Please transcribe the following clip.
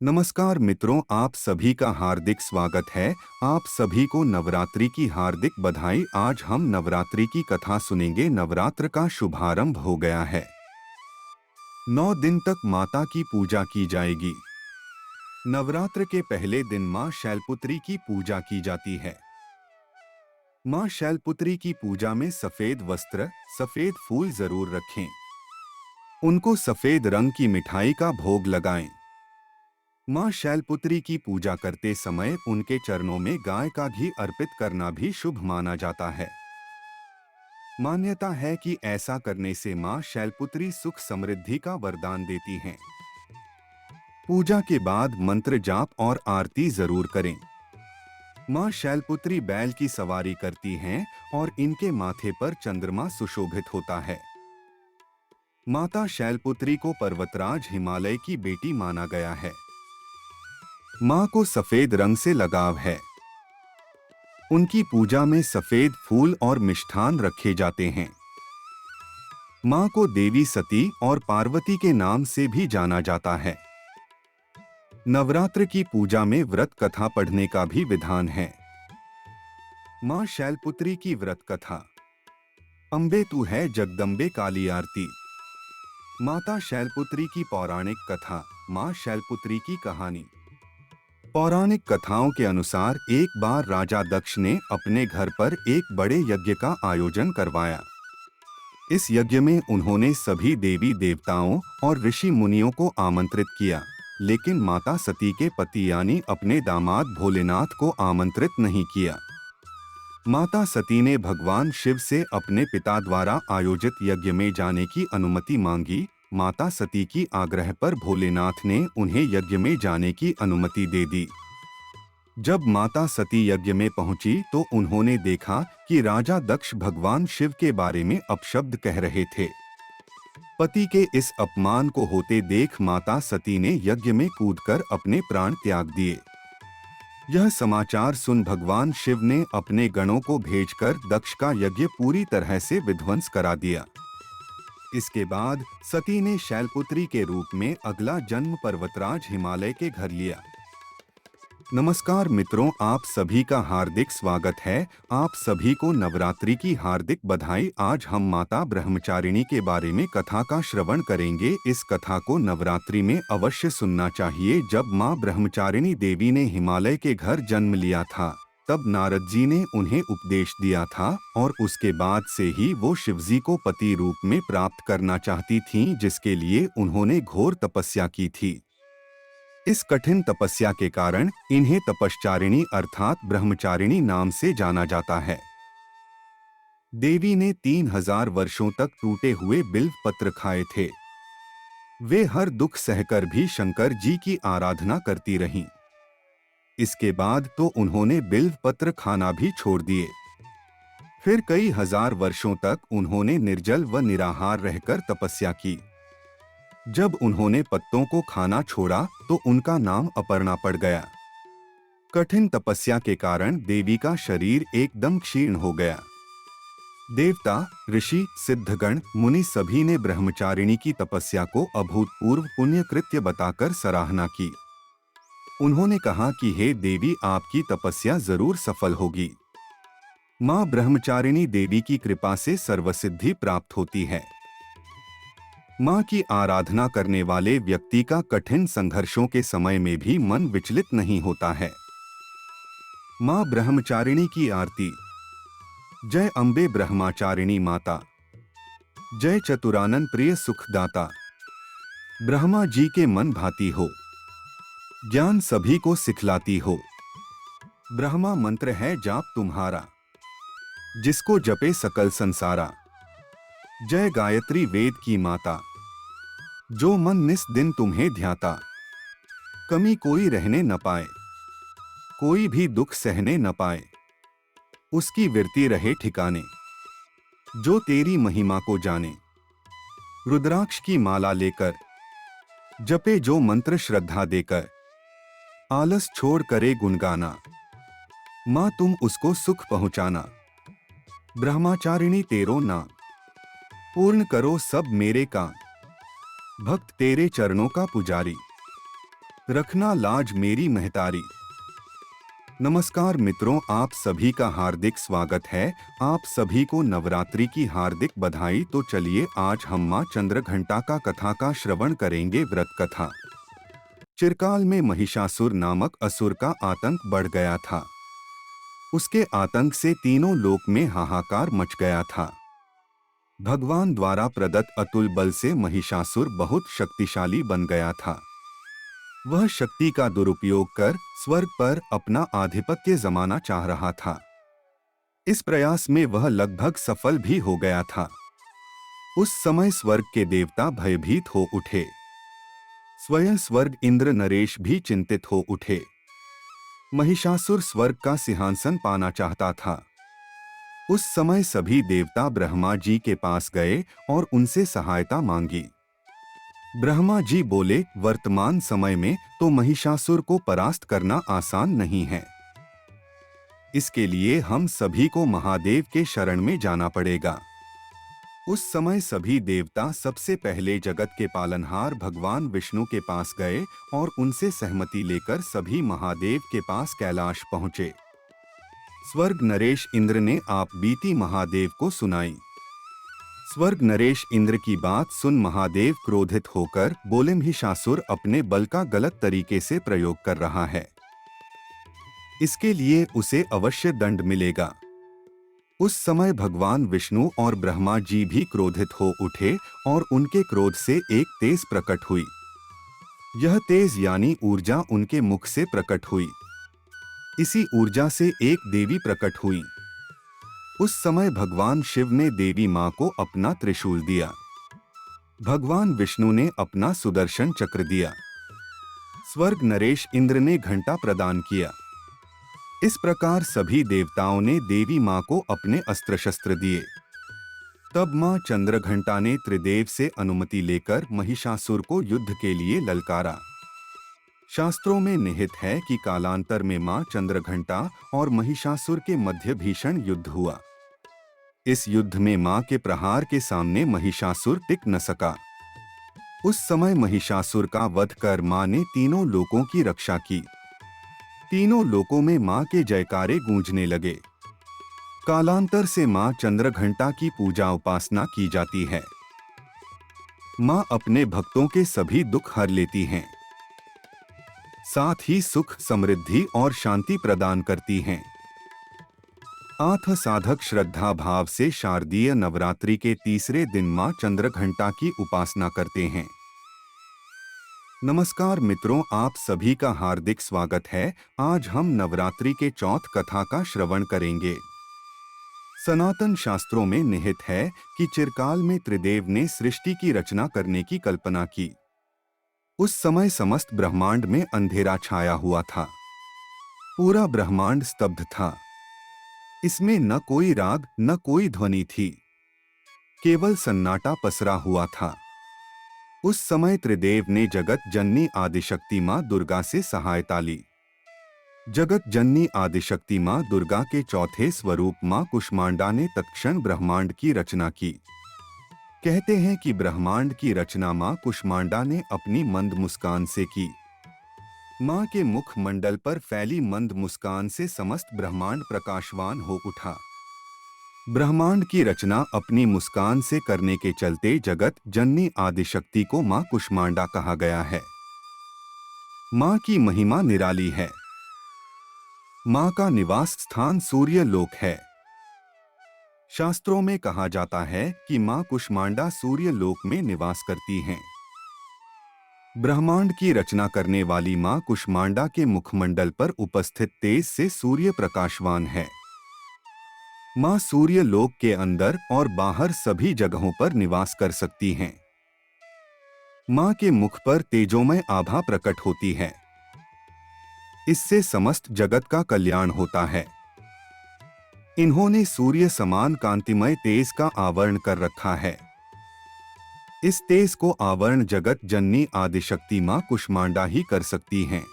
नमस्कार मित्रों, आप सभी का हार्दिक स्वागत है। आप सभी को नवरात्रि की हार्दिक बधाई। आज हम नवरात्रि की कथा सुनेंगे। नवरात्र का शुभारंभ हो गया है। 9 दिन तक माता की पूजा की जाएगी। नवरात्र के पहले दिन मां शैलपुत्री की पूजा की जाती है। मां शैलपुत्री की पूजा में सफेद वस्त्र, सफेद फूल जरूर रखें। उनको सफेद रंग की मिठाई का भोग लगाएं। मां शैलपुत्री की पूजा करते समय उनके चरणों में गाय का घी अर्पित करना भी शुभ माना जाता है। मान्यता है कि ऐसा करने से मां शैलपुत्री सुख समृद्धि का वरदान देती हैं। पूजा के बाद मंत्र जाप और आरती जरूर करें। मां शैलपुत्री बैल की सवारी करती हैं और इनके माथे पर चंद्रमा सुशोभित होता है। माता शैलपुत्री को पर्वतराज हिमालय की बेटी माना गया है। मां को सफेद रंग से लगाव है। उनकी पूजा में सफेद फूल और मिष्ठान रखे जाते हैं। मां को देवी सती और पार्वती के नाम से भी जाना जाता है। नवरात्र की पूजा में व्रत कथा पढ़ने का भी विधान है। मां शैलपुत्री की व्रत कथा। अम्बे तू है जगदम्बे काली आरती। माता शैलपुत्री की पौराणिक कथा। मां शैलपुत्री की कहानी। पौराणिक कथाओं के अनुसार एक बार राजा दक्ष ने अपने घर पर एक बड़े यज्ञ का आयोजन करवाया। इस यज्ञ में उन्होंने सभी देवी देवताओं और ऋषि मुनियों को आमंत्रित किया, लेकिन माता सती के पति यानी अपने दामाद भोलेनाथ को आमंत्रित नहीं किया। माता सती ने भगवान शिव से अपने पिता द्वारा आयोजित यज्ञ में जाने की अनुमति मांगी। माता सती की आग्रह पर भोलेनाथ ने उन्हें यज्ञ में जाने की अनुमति दे दी। जब माता सती यज्ञ में पहुंची तो उन्होंने देखा कि राजा दक्ष भगवान शिव के बारे में अपशब्द कह रहे थे। पति के इस अपमान को होते देख माता सती ने यज्ञ में कूदकर अपने प्राण त्याग दिए। यह समाचार सुन भगवान शिव ने अपने गणों को भेजकर दक्ष का यज्ञ पूरी तरह से विध्वंस करा दिया। इसके बाद सती ने शैलपुत्री के रूप में अगला जन्म पर्वतराज हिमालय के घर लिया। नमस्कार मित्रों, आप सभी का हार्दिक स्वागत है। आप सभी को नवरात्रि की हार्दिक बधाई। आज हम माता ब्रह्मचारिणी के बारे में कथा का श्रवण करेंगे। इस कथा को नवरात्रि में अवश्य सुनना चाहिए। जब मां ब्रह्मचारिणी देवी ने हिमालय के घर जन्म लिया था, तब नारद जी ने उन्हें उपदेश दिया था और उसके बाद से ही वो शिवजी को पति रूप में प्राप्त करना चाहती थीं, जिसके लिए उन्होंने घोर तपस्या की थी। इस कठिन तपस्या के कारण इन्हें तपश्चारिणी अर्थात ब्रह्मचारिणी नाम से जाना जाता है। देवी ने 3000 वर्षों तक टूटे हुए बिल्व पत्र खाए थे। वे हर दुख सहकर भी शंकर जी की आराधना करती रहीं। इसके बाद तो उन्होंने बिल्व पत्र खाना भी छोड़ दिए। फिर कई हजार वर्षों तक उन्होंने निर्जल व निराहार रहकर तपस्या की। जब उन्होंने पत्तों को खाना छोड़ा तो उनका नाम अपर्णा पड़ गया। कठिन तपस्या के कारण देवी का शरीर एकदम क्षीण हो गया। देवता, ऋषि, सिद्धगण, मुनि सभी ने ब्रह्मचारिणी की तपस्या को अभूतपूर्व पुण्य कृत्य बताकर सराहना की। उन्होंने कहा कि हे देवी, आपकी तपस्या जरूर सफल होगी। मां ब्रह्मचारिणी देवी की कृपा से सर्वसिद्धि प्राप्त होती है। मां की आराधना करने वाले व्यक्ति का कठिन संघर्षों के समय में भी मन विचलित नहीं होता है। मां ब्रह्मचारिणी की आरती। जय अम्बे ब्रह्मचारिणी माता। जय चतुरानन प्रिय सुखदाता। ब्रह्मा जी के मन भाती हो, ज्ञान सभी को सिखलाती हो। ब्रह्मा मंत्र है जाप तुम्हारा, जिसको जपे सकल संसारा। जय गायत्री वेद की माता, जो मन निस दिन तुम्हें ध्याता। कमी कोई रहने न पाए, कोई भी दुख सहने न पाए। उसकी विरती रहे ठिकाने, जो तेरी महिमा को जाने। रुद्राक्ष की माला लेकर, जपे जो मंत्र श्रद्धा देकर। आलस छोड़ करे गुनगाना, मां तुम उसको सुख पहुंचाना। ब्रह्मचारिणी तेरो नाम, पूर्ण करो सब मेरे काम। भक्त तेरे चरणों का पुजारी, रखना लाज मेरी महतारी। नमस्कार मित्रों, आप सभी का हार्दिक स्वागत है। आप सभी को नवरात्रि की हार्दिक बधाई। तो चलिए आज हम मां चंद्रघंटा का कथा का श्रवण करेंगे। व्रत कथा। चिरकाल में महिषासुर नामक असुर का आतंक बढ़ गया था। उसके आतंक से तीनों लोक में हाहाकार मच गया था। भगवान द्वारा प्रदत्त अतुल बल से महिषासुर बहुत शक्तिशाली बन गया था। वह शक्ति का दुरुपयोग कर स्वर्ग पर अपना आधिपत्य जमाना चाह रहा था। इस प्रयास में वह लगभग सफल भी हो गया था। उस समय स्वर्ग के देवता भयभीत हो उठे। स्वयं स्वर्ग इंद्र नरेश भी चिंतित हो उठे। महिषासुर स्वर्ग का सिंहासन पाना चाहता था। उस समय सभी देवता ब्रह्मा जी के पास गए और उनसे सहायता मांगी। ब्रह्मा जी बोले, वर्तमान समय में तो महिषासुर को परास्त करना आसान नहीं है। इसके लिए हम सभी को महादेव के शरण में जाना पड़ेगा। उस समय सभी देवता सबसे पहले जगत के पालनहार भगवान विष्णु के पास गए और उनसे सहमति लेकर सभी महादेव के पास कैलाश पहुंचे। स्वर्ग नरेश इंद्र ने आप बीती महादेव को सुनाई। स्वर्ग नरेश इंद्र की बात सुन महादेव क्रोधित होकर बोले, महिषासुर अपने बल का गलत तरीके से प्रयोग कर रहा है। इसके लिए उसे अवश्य दंड मिलेगा। उस समय भगवान विष्णु और ब्रह्मा जी भी क्रोधित हो उठे और उनके क्रोध से एक तेज प्रकट हुई। यह तेज यानी ऊर्जा उनके मुख से प्रकट हुई। इसी ऊर्जा से एक देवी प्रकट हुई। उस समय भगवान शिव ने देवी मां को अपना त्रिशूल दिया। भगवान विष्णु ने अपना सुदर्शन चक्र दिया। स्वर्ग नरेश इंद्र ने घंटा प्रदान किया। इस प्रकार सभी देवताओं ने देवी मां को अपने अस्त्र शस्त्र दिए। तब मां चंद्रघंटा ने त्रिदेव से अनुमति लेकर महिषासुर को युद्ध के लिए ललकारा। शास्त्रों में निहित है कि कालांतर में मां चंद्रघंटा और महिषासुर के मध्य भीषण युद्ध हुआ। इस युद्ध में मां के प्रहार के सामने महिषासुर टिक न सका। उस समय महिषासुर का वध कर मां ने तीनों लोकों की रक्षा की। तीनों लोकों में मां के जयकारे गूंजने लगे। कालांतर से मां चंद्रघंटा की पूजा उपासना की जाती है। मां अपने भक्तों के सभी दुख हर लेती हैं। साथ ही सुख, समृद्धि और शांति प्रदान करती हैं। आठ साधक श्रद्धा भाव से शारदीय नवरात्रि के तीसरे दिन मां चंद्रघंटा की उपासना करते हैं। नमस्कार मित्रों, आप सभी का हार्दिक स्वागत है। आज हम नवरात्रि के चौथ कथा का श्रवण करेंगे। सनातन शास्त्रों में निहित है कि चिरकाल में त्रिदेव ने सृष्टि की रचना करने की कल्पना की। उस समय समस्त ब्रह्मांड में अंधेरा छाया हुआ था। पूरा ब्रह्मांड स्तब्ध था। इसमें न कोई राग न कोई ध्वनि थी। केवल सन्नाटा पसरा हुआ था। उस समय त्रिदेव ने जगत जननी आदिशक्ति मां दुर्गा से सहायता ली। जगत जननी आदिशक्ति मां दुर्गा के चौथे स्वरूप मां कुष्मांडा ने तत्क्षण ब्रह्मांड की रचना की। कहते हैं कि ब्रह्मांड की रचना मां कुष्मांडा ने अपनी मंद मुस्कान से की। मां के मुख मंडल पर फैली मंद मुस्कान से समस्त ब्रह्मांड प्रकाशवान हो उठा। ब्रह्मांड की रचना अपनी मुस्कान से करने के चलते जगत जननी आदिशक्ति को मां कुष्मांडा कहा गया है। मां की महिमा निराली है। मां का निवास स्थान सूर्य लोक है। शास्त्रों में कहा जाता है कि मां कुष्मांडा सूर्य लोक में निवास करती हैं। ब्रह्मांड की रचना करने वाली मां कुष्मांडा के मुखमंडल पर उपस्थित तेज से सूर्य प्रकाशवान है। मां सूर्य लोक के अंदर और बाहर सभी जगहों पर निवास कर सकती हैं। मां के मुख पर तेजोमय आभा प्रकट होती है। इससे समस्त जगत का कल्याण होता है। इन्होंने सूर्य समान कांतिमय तेज का आवरण कर रखा है। इस तेज को आवरण जगत जननी आदिशक्ति मां कुष्मांडा ही कर सकती हैं।